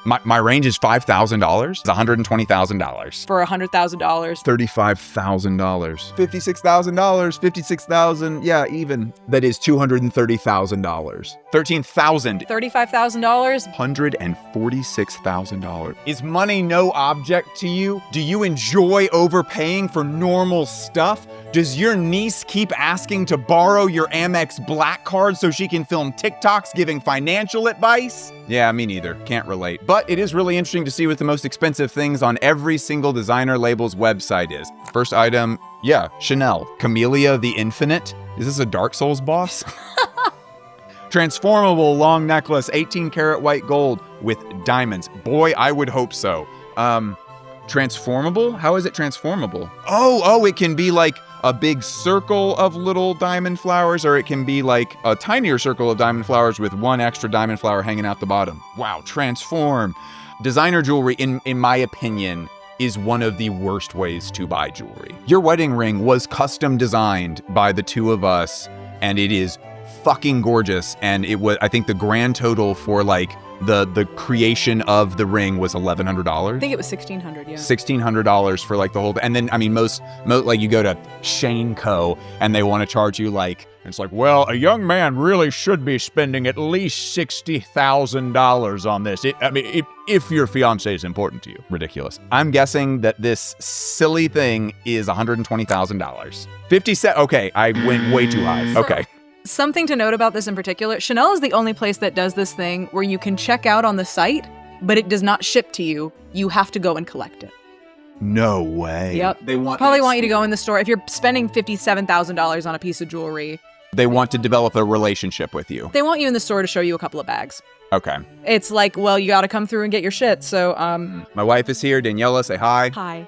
My range is $5,000. It's $120,000. For $100,000. $35,000. $56,000. $56,000. Yeah, even. That is $230,000. $13,000. $35,000. $146,000. Is money no object to you? Do you enjoy overpaying for normal stuff? Does your niece keep asking to borrow your Amex Black card so she can film TikToks giving financial advice? Yeah, me neither. Can't relate. But it is really interesting to see what the most expensive things on every single designer label's website is. First item, yeah, Chanel. Camellia the Infinite. Is this a Dark Souls boss? Transformable long necklace, 18 karat white gold with diamonds. Boy, I would hope so. Transformable? How is it transformable? Oh, it can be like a big circle of little diamond flowers, or it can be like a tinier circle of diamond flowers with one extra diamond flower hanging out the bottom. Wow, transform. Designer jewelry, in my opinion, is one of the worst ways to buy jewelry. Your wedding ring was custom designed by the two of us, and it is fucking gorgeous. And it was, I think the grand total for like the creation of the ring was $1,100. I think it was $1,600, yeah. $1,600 for like the whole, and then, I mean, most like you go to Shane Co. and they want to charge you like, it's like, well, a young man really should be spending at least $60,000 on this. If your fiance is important to you. Ridiculous. I'm guessing that this silly thing is $120,000. 50 cents. Okay, I went way too high. Okay. Something to note about this in particular, Chanel is the only place that does this thing where you can check out on the site, but it does not ship to you. You have to go and collect it. No way. Yep. They probably want you to go in the store. If you're spending $57,000 on a piece of jewelry, they want to develop a relationship with you. They want you in the store to show you a couple of bags. Okay. It's like, well, you got to come through and get your shit. So, my wife is here. Daniela, say hi. Hi.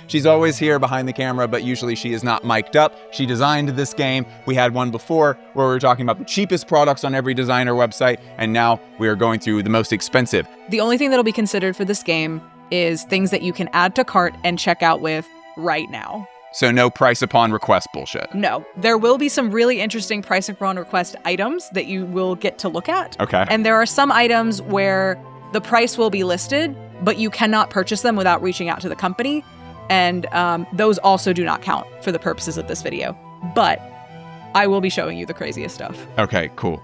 She's always here behind the camera, but usually she is not mic'd up. She designed this game. We had one before where we were talking about the cheapest products on every designer website, and now we are going through the most expensive. The only thing that'll be considered for this game is things that you can add to cart and check out with right now. So no price upon request bullshit. No. There will be some really interesting price upon request items that you will get to look at. Okay. And there are some items where the price will be listed, but you cannot purchase them without reaching out to the company. And those also do not count for the purposes of this video. But I will be showing you the craziest stuff. Okay, cool.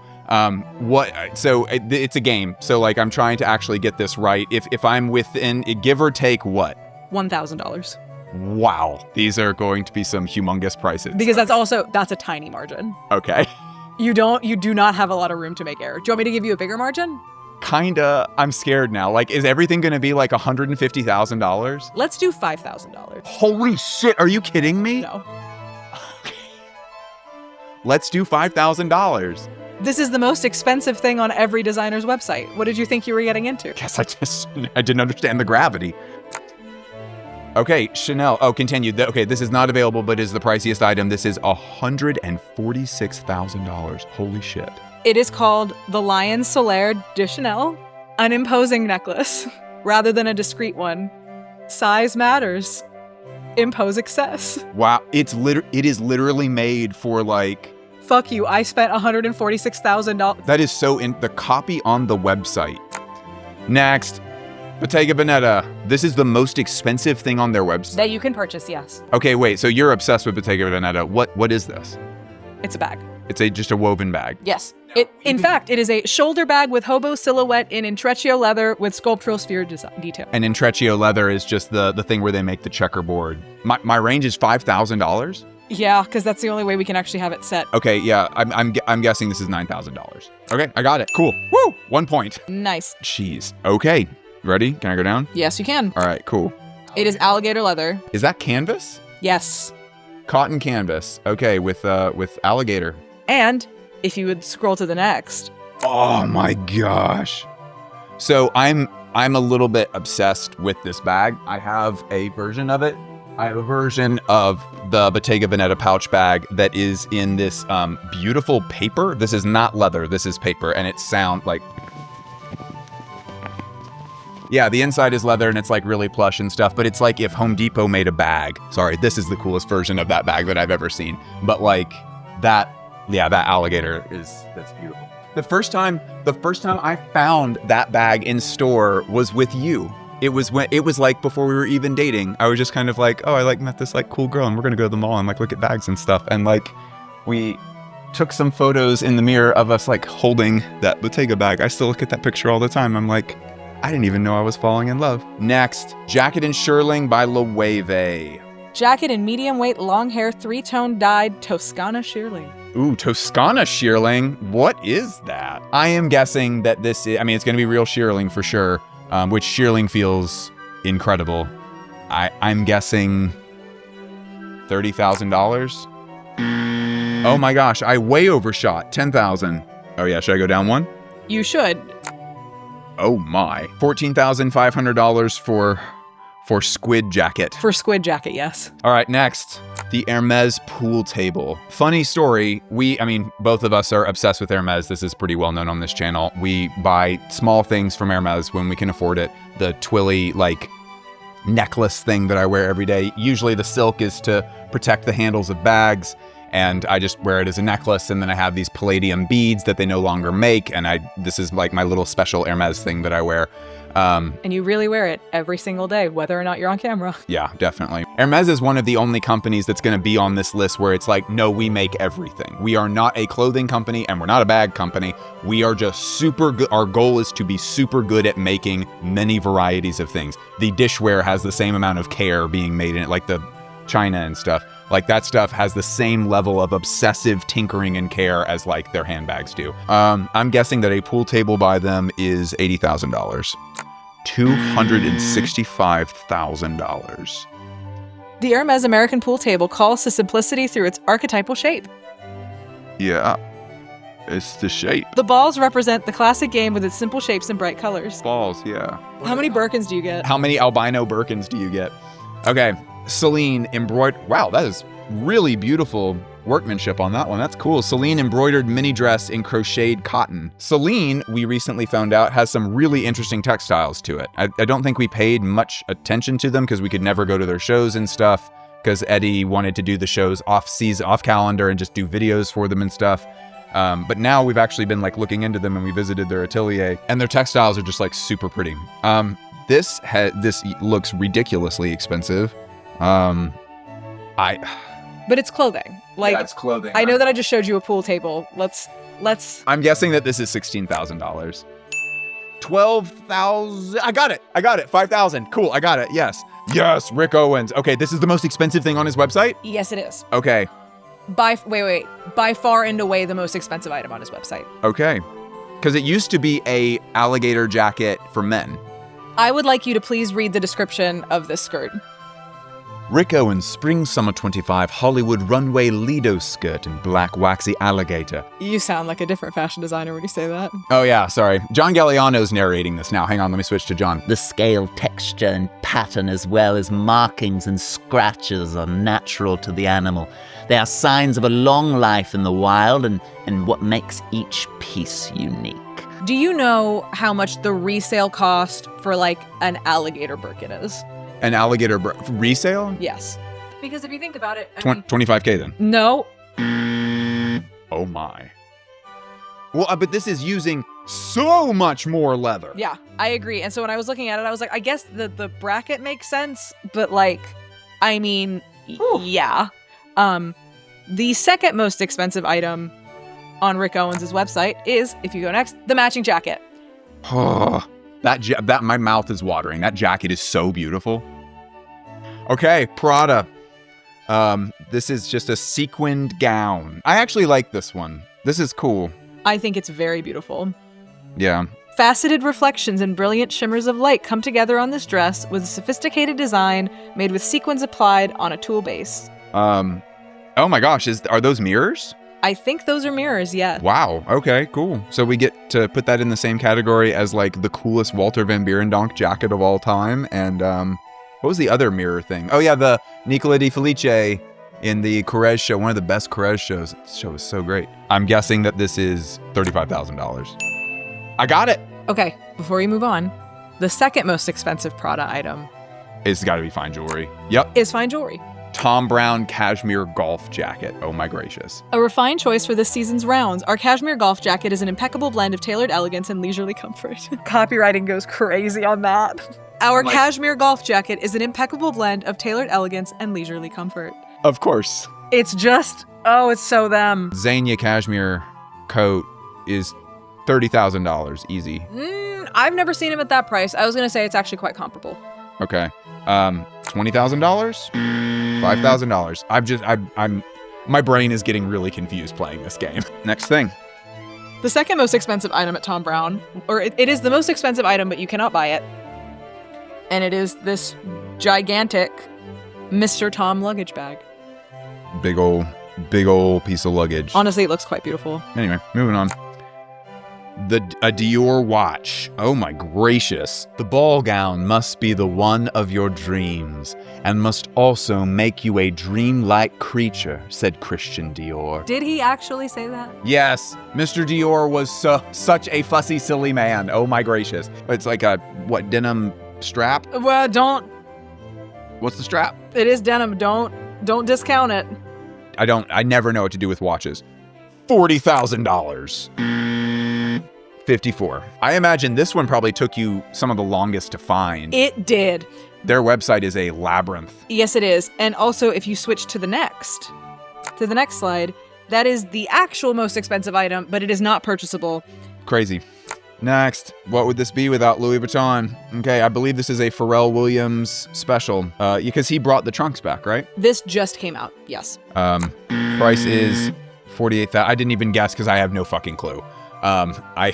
So it's a game. So like I'm trying to actually get this right. If I'm within, give or take what? $1,000. Wow. These are going to be some humongous prices. Because that's a tiny margin. Okay. You do not have a lot of room to make error. Do you want me to give you a bigger margin? Kinda. I'm scared now. Like, is everything going to be like $150,000? Let's do $5,000. Holy shit. Are you kidding me? No. Okay. Let's do $5,000. This is the most expensive thing on every designer's website. What did you think you were getting into? Guess I didn't understand the gravity. Okay, Chanel. Oh, continue. Okay, this is not available, but is the priciest item. This is $146,000. Holy shit. It is called the Lion Solaire de Chanel, an imposing necklace, rather than a discreet one. Size matters. Impose excess. Wow, it is literally made for like... Fuck you, I spent $146,000. That is so the copy on the website. Next, Bottega Veneta. This is the most expensive thing on their website. That you can purchase, yes. Okay, wait, so you're obsessed with Bottega Veneta. What is this? It's a bag. It's just a woven bag. Yes. In fact, it is a shoulder bag with hobo silhouette in intreccio leather with sculptural sphere detail. And intreccio leather is just the thing where they make the checkerboard. My range is $5,000? Yeah, because that's the only way we can actually have it set. Okay, yeah, I'm guessing this is $9,000. Okay, I got it. Cool. Woo! 1 point. Nice. Jeez. Okay. Ready? Can I go down? Yes, you can. All right, cool. It is alligator leather. Is that canvas? Yes. Cotton canvas. Okay, with alligator. And if you would scroll to the next. Oh my gosh. So I'm a little bit obsessed with this bag. I have a version of it. I have a version of the Bottega Veneta pouch bag that is in this beautiful paper. This is not leather, this is paper, and it sounds like... Yeah, the inside is leather and it's like really plush and stuff, but it's like if Home Depot made a bag. Sorry, this is the coolest version of that bag that I've ever seen. But like that alligator that's beautiful. The first time I found that bag in store was with you. It was like before we were even dating. I was just kind of like, oh, I like met this like cool girl and we're gonna go to the mall and like look at bags and stuff. And like we took some photos in the mirror of us like holding that Bottega bag. I still look at that picture all the time. I'm like, I didn't even know I was falling in love. Next, jacket in shearling by Loewe. Jacket in medium weight, long hair, 3-tone dyed Toscana shearling. Ooh, Toscana shearling. What is that? I am guessing that this is, I mean, it's going to be real shearling for sure, which shearling feels incredible. I'm guessing $30,000. Oh my gosh, I way overshot. 10,000. Oh yeah, should I go down one? You should. Oh my. $14,500 for squid jacket. For squid jacket, yes. All right, next, the Hermès pool table. Funny story, both of us are obsessed with Hermès. This is pretty well known on this channel. We buy small things from Hermès when we can afford it. The twilly, like, necklace thing that I wear every day. Usually the silk is to protect the handles of bags, and I just wear it as a necklace, and then I have these palladium beads that they no longer make, and this is like my little special Hermès thing that I wear. And you really wear it every single day, whether or not you're on camera. Yeah, definitely. Hermès is one of the only companies that's going to be on this list where it's like, no, we make everything. We are not a clothing company and we're not a bag company. We are just super good. Our goal is to be super good at making many varieties of things. The dishware has the same amount of care being made in it, like the china and stuff. Like that stuff has the same level of obsessive tinkering and care as like their handbags do. I'm guessing that a pool table by them is $80,000. $265,000. The Hermès American pool table calls to simplicity through its archetypal shape. Yeah, it's the shape. The balls represent the classic game with its simple shapes and bright colors. Balls, yeah. How many Birkins do you get? How many albino Birkins do you get? Okay, Celine embroidered. Wow, that is really beautiful workmanship on that one. That's cool. Celine embroidered mini dress in crocheted cotton. Celine, we recently found out, has some really interesting textiles to it. I don't think we paid much attention to them because we could never go to their shows and stuff because Eddie wanted to do the shows off calendar and just do videos for them and stuff. But now we've actually been like looking into them and we visited their atelier and their textiles are just like super pretty. This looks ridiculously expensive. But it's clothing. Like, yeah, it's clothing. I know that I just showed you a pool table. Let's. I'm guessing that this is $16,000. 12,000. I got it. 5,000. Cool. I got it. Yes. Rick Owens. Okay, this is the most expensive thing on his website? Yes, it is. Okay. By far and away the most expensive item on his website. Okay. Because it used to be a alligator jacket for men. I would like you to please read the description of this skirt. Rick Owens Spring Summer 25 Hollywood Runway Lido skirt in black waxy alligator. You sound like a different fashion designer when you say that. Oh yeah, sorry. John Galliano's narrating this now. Hang on, let me switch to John. The scale, texture, and pattern, as well as markings and scratches, are natural to the animal. They are signs of a long life in the wild and what makes each piece unique. Do you know how much the resale cost for like an alligator Birkin is? An alligator resale? Yes. Because if you think about it, 25K then? No. Oh my. Well, but this is using so much more leather. Yeah, I agree. And so when I was looking at it, I was like, I guess the bracket makes sense, but like, I mean, yeah. The second most expensive item on Rick Owens' website is, if you go next, the matching jacket. That my mouth is watering. That jacket is so beautiful. Okay, Prada. This is just a sequined gown. I actually like this one. This is cool. I think it's very beautiful. Yeah. Faceted reflections and brilliant shimmers of light come together on this dress with a sophisticated design made with sequins applied on a tulle base. Oh my gosh, are those mirrors? I think those are mirrors, yeah. Wow, okay, cool. So we get to put that in the same category as like the coolest Walter Van Beirendonck jacket of all time. And what was the other mirror thing? Oh yeah, the Nicola Di Felice in the Corrèze show, one of the best Corrèze shows. This show was so great. I'm guessing that this is $35,000. I got it. Okay, before we move on, the second most expensive Prada item It's gotta be fine jewelry. Yep. is fine jewelry. Tom Brown cashmere golf jacket. Oh my gracious. A refined choice for this season's rounds. Our cashmere golf jacket is an impeccable blend of tailored elegance and leisurely comfort. Copywriting goes crazy on that. Our cashmere golf jacket is an impeccable blend of tailored elegance and leisurely comfort. Of course. It's just, oh, it's so them. Zegna cashmere coat is $30,000 easy. I've never seen him at that price. I was going to say it's actually quite comparable. Okay. $20,000? $5,000. I'm my brain is getting really confused playing this game. Next thing. The second most expensive item at Tom Brown, or it is the most expensive item, but you cannot buy it. And it is this gigantic Mr. Tom luggage bag. Big old piece of luggage. Honestly, it looks quite beautiful. Anyway, moving on. A Dior watch. Oh my gracious. The ball gown must be the one of your dreams and must also make you a dreamlike creature, said Christian Dior. Did he actually say that? Yes, Mr. Dior was such a fussy, silly man. Oh my gracious. It's like a, denim strap? Well, don't. What's the strap? It is denim. Don't discount it. I never know what to do with watches. $40,000. 54. I imagine this one probably took you some of the longest to find. It did. Their website is a labyrinth. Yes, it is. And also, if you switch to the next slide, that is the actual most expensive item, but it is not purchasable. Crazy. Next, what would this be without Louis Vuitton? Okay, I believe this is a Pharrell Williams special, because he brought the trunks back, right? This just came out, yes. Price is $48,000. I didn't even guess because I have no fucking clue. I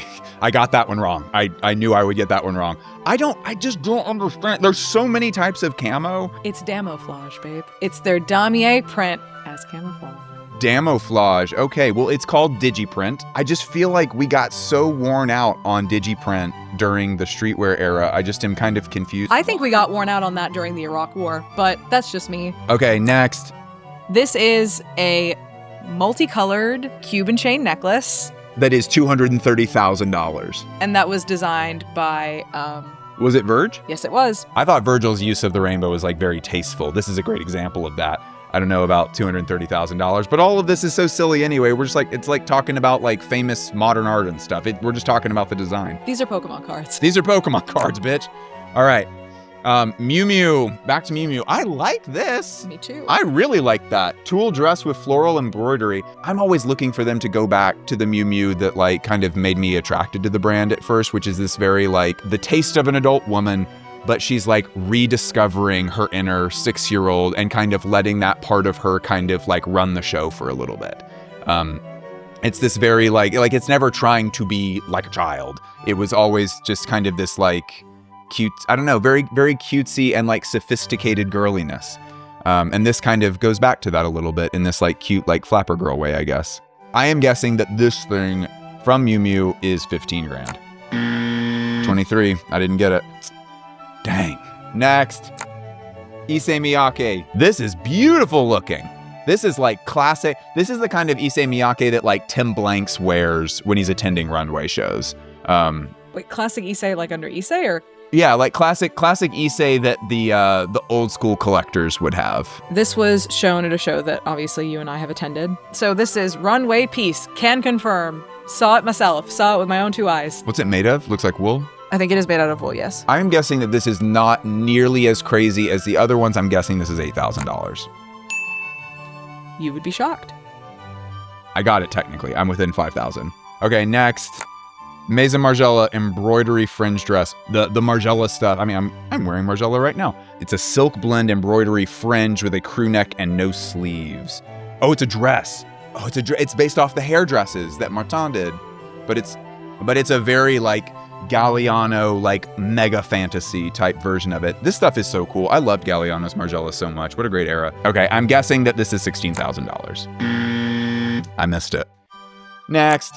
got that one wrong. I knew I would get that one wrong. I just don't understand. There's so many types of camo. It's camouflage, babe. It's their damier print as camouflage. Camouflage. Okay, well, it's called digiprint. I just feel like we got so worn out on digiprint during the streetwear era. I just am kind of confused. I think we got worn out on that during the Iraq War, but that's just me. Okay, next. This is a multicolored Cuban chain necklace. That is $230,000. And that was designed by, Was it Virg? Yes, it was. I thought Virgil's use of the rainbow was like very tasteful. This is a great example of that. I don't know about $230,000, but all of this is so silly anyway. We're just like, it's like talking about like famous modern art and stuff. We're just talking about the design. These are Pokemon cards. These are Pokemon cards, bitch. All right. Miu Miu. Back to Miu Miu. I like this. Me too. I really like that. Tulle dress with floral embroidery. I'm always looking for them to go back to the Miu Miu that like kind of made me attracted to the brand at first, which is this very like the taste of an adult woman, but she's like rediscovering her inner 6-year-old and kind of letting that part of her kind of like run the show for a little bit. It's this very like it's never trying to be like a child. It was always just kind of this like cute, I don't know, very, very cutesy and like sophisticated girliness. And this kind of goes back to that a little bit in this like cute, like flapper girl way, I guess. I am guessing that this thing from Miu Miu is 15 grand. 23, I didn't get it. Dang. Next, Issey Miyake. This is beautiful looking. This is like classic. This is the kind of Issey Miyake that like Tim Blanks wears when he's attending runway shows. Wait, classic Issey like under Issey or? Yeah, like classic Issey that the old school collectors would have. This was shown at a show that obviously you and I have attended. So this is Runway Piece. Can confirm. Saw it myself. Saw it with my own 2 eyes. What's it made of? Looks like wool. I think it is made out of wool, yes. I'm guessing that this is not nearly as crazy as the other ones. I'm guessing this is $8,000. You would be shocked. I got it technically. I'm within 5,000. Okay, next. Maison Margiela embroidery fringe dress. The Margiela stuff. I mean, I'm wearing Margiela right now. It's a silk blend embroidery fringe with a crew neck and no sleeves. Oh, it's a dress. Oh, it's based off the hairdresses that Martin did. But it's a very like Galliano, like mega fantasy type version of it. This stuff is so cool. I loved Galliano's Margiela so much. What a great era. Okay, I'm guessing that this is $16,000. I missed it. Next,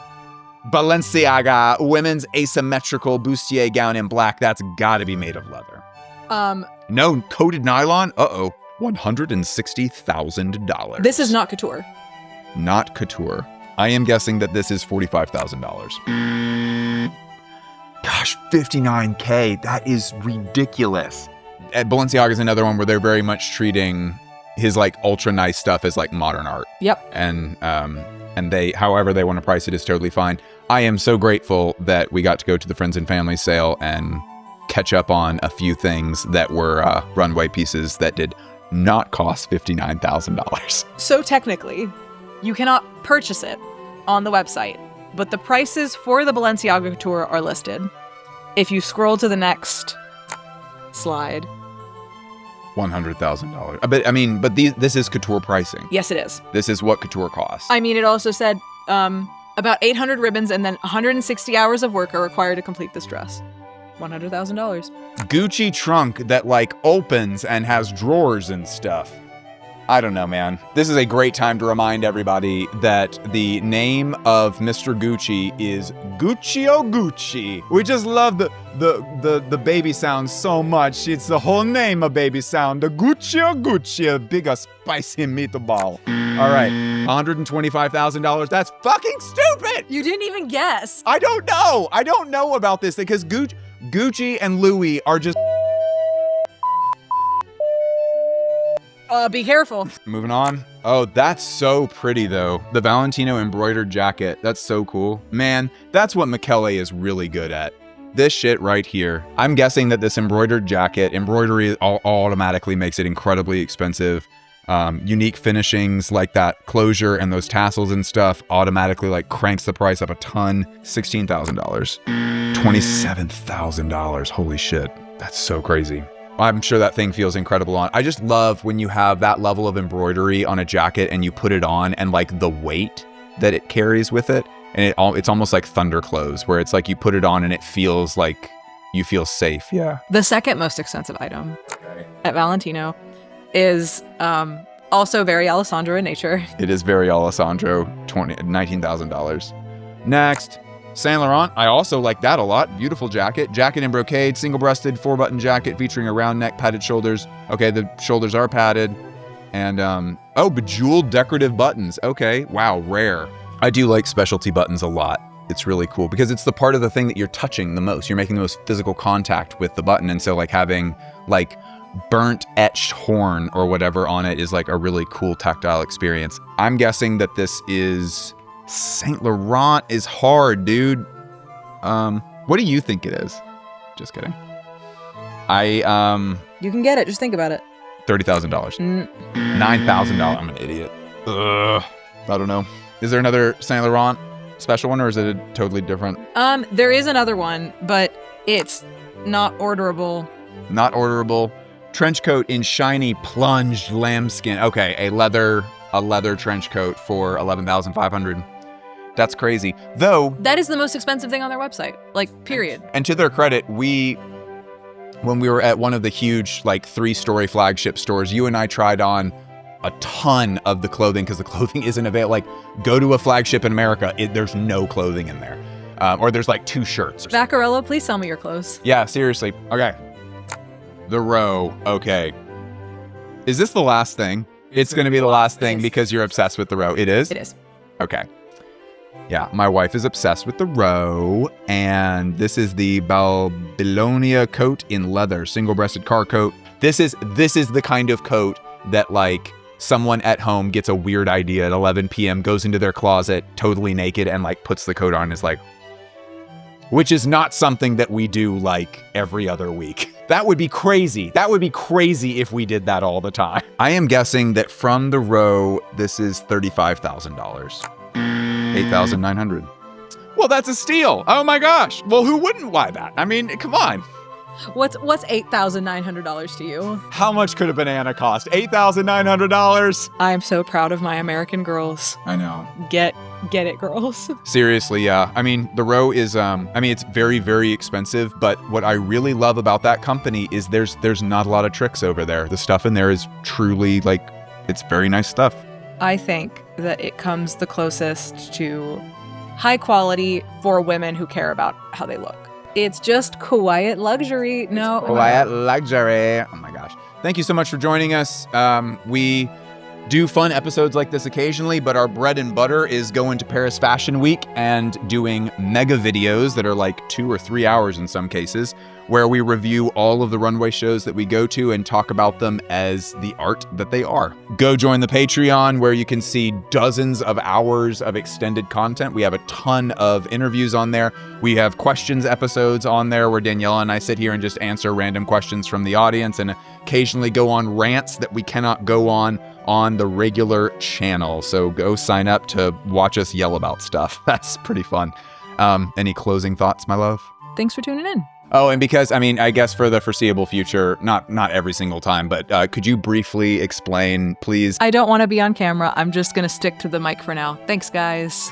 Balenciaga women's asymmetrical bustier gown in black. That's gotta be made of leather. No, coated nylon? Uh-oh. $160,000. This is not couture. Not couture. I am guessing that this is $45,000. Gosh, $59K. That is ridiculous. Balenciaga is another one where they're very much treating his like ultra nice stuff is like modern art. Yep. And they, however they want to price it is totally fine. I am so grateful that we got to go to the Friends and Family sale and catch up on a few things that were runway pieces that did not cost $59,000. So technically, you cannot purchase it on the website, but the prices for the Balenciaga couture are listed. If you scroll to the next slide. $100,000. But this is couture pricing. Yes, it is. This is what couture costs. I mean, it also said about 800 ribbons and then 160 hours of work are required to complete this dress. $100,000. Gucci trunk that like opens and has drawers and stuff. I don't know, man. This is a great time to remind everybody that the name of Mr. Gucci is Guccio Gucci. We just love the baby sound so much. It's the whole name of baby sound. The Guccio Gucci, a bigger spicy meatball. All right, $125,000. That's fucking stupid. You didn't even guess. I don't know. I don't know about this thing because Gucci and Loewe are just... Be careful. Moving on. Oh, that's so pretty though. The Valentino embroidered jacket. That's so cool. Man, that's what Michele is really good at. This shit right here. I'm guessing that this embroidered jacket, embroidery automatically makes it incredibly expensive. Unique finishings like that closure and those tassels and stuff automatically like cranks the price up a ton. $16,000. $27,000. Holy shit. That's so crazy. I'm sure that thing feels incredible on. I just love when you have that level of embroidery on a jacket and you put it on and like the weight that it carries with it. And it's almost like thunder clothes where it's like you put it on and it feels like you feel safe. Yeah. The second most expensive item at Valentino is also very Alessandro in nature. It is very Alessandro, $19,000. Next. Saint Laurent, I also like that a lot. Beautiful jacket. Jacket in brocade, single-breasted, 4-button jacket featuring a round neck, padded shoulders. Okay, the shoulders are padded. And, bejeweled decorative buttons. Okay, wow, rare. I do like specialty buttons a lot. It's really cool because it's the part of the thing that you're touching the most. You're making the most physical contact with the button. And so, like, having, like, burnt etched horn or whatever on it is, like, a really cool tactile experience. I'm guessing that this is... Saint Laurent is hard, dude. What do you think it is? Just kidding. You can get it. Just think about it. $30,000. $9,000. I'm an idiot. Ugh. I don't know. Is there another Saint Laurent special one, or is it totally different? There is another one, but it's not orderable. Not orderable. Trench coat in shiny plunged lambskin. Okay, a leather trench coat for $11,500. That's crazy. Though that is the most expensive thing on their website. Like, period. And to their credit, when we were at one of the huge, like, 3-story flagship stores, you and I tried on a ton of the clothing because the clothing isn't available. Like, go to a flagship in America, there's no clothing in there. Or there's like 2 shirts. Or Vaccarello, please sell me your clothes. Yeah, seriously. Okay. The row. Okay. Is this the last thing? It's going to be the last thing because you're obsessed with the row. It is? It is. Okay. Yeah, my wife is obsessed with the row, and this is the Babylonia coat in leather, single-breasted car coat. This is the kind of coat that, like, someone at home gets a weird idea at 11 p.m., goes into their closet totally naked and, like, puts the coat on and is like, which is not something that we do, like, every other week. That would be crazy. That would be crazy if we did that all the time. I am guessing that from the row, this is $35,000. $8,900. Well, that's a steal. Oh my gosh. Well, who wouldn't buy that? I mean, come on. What's $8,900 to you? How much could a banana cost? $8,900. I am so proud of my American girls. I know. Get it, girls. Seriously, yeah. I mean, the row is, it's very, very expensive, but what I really love about that company is there's not a lot of tricks over there. The stuff in there is truly, like, it's very nice stuff. I think that it comes the closest to high quality for women who care about how they look. It's just quiet luxury. No. Quiet luxury. Oh my gosh. Thank you so much for joining us. We do fun episodes like this occasionally, but our bread and butter is going to Paris Fashion Week and doing mega videos that are like 2 or 3 hours in some cases, where we review all of the runway shows that we go to and talk about them as the art that they are. Go join the Patreon, where you can see dozens of hours of extended content. We have a ton of interviews on there. We have questions episodes on there where Daniela and I sit here and just answer random questions from the audience, and occasionally go on rants that we cannot go on the regular channel. So go sign up to watch us yell about stuff. That's pretty fun. Any closing thoughts, my love? Thanks for tuning in. Oh, and because, I mean, I guess for the foreseeable future, not every single time, but could you briefly explain, please? I don't want to be on camera. I'm just going to stick to the mic for now. Thanks, guys.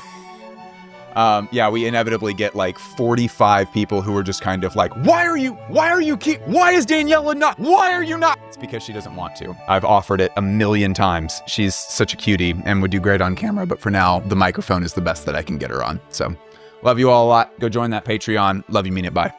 Yeah, we inevitably get like 45 people who are just kind of like, why is Daniela not? Why are you not? It's because she doesn't want to. I've offered it a million times. She's such a cutie and would do great on camera, but for now, the microphone is the best that I can get her on. So love you all a lot. Go join that Patreon. Love you, mean it. Bye.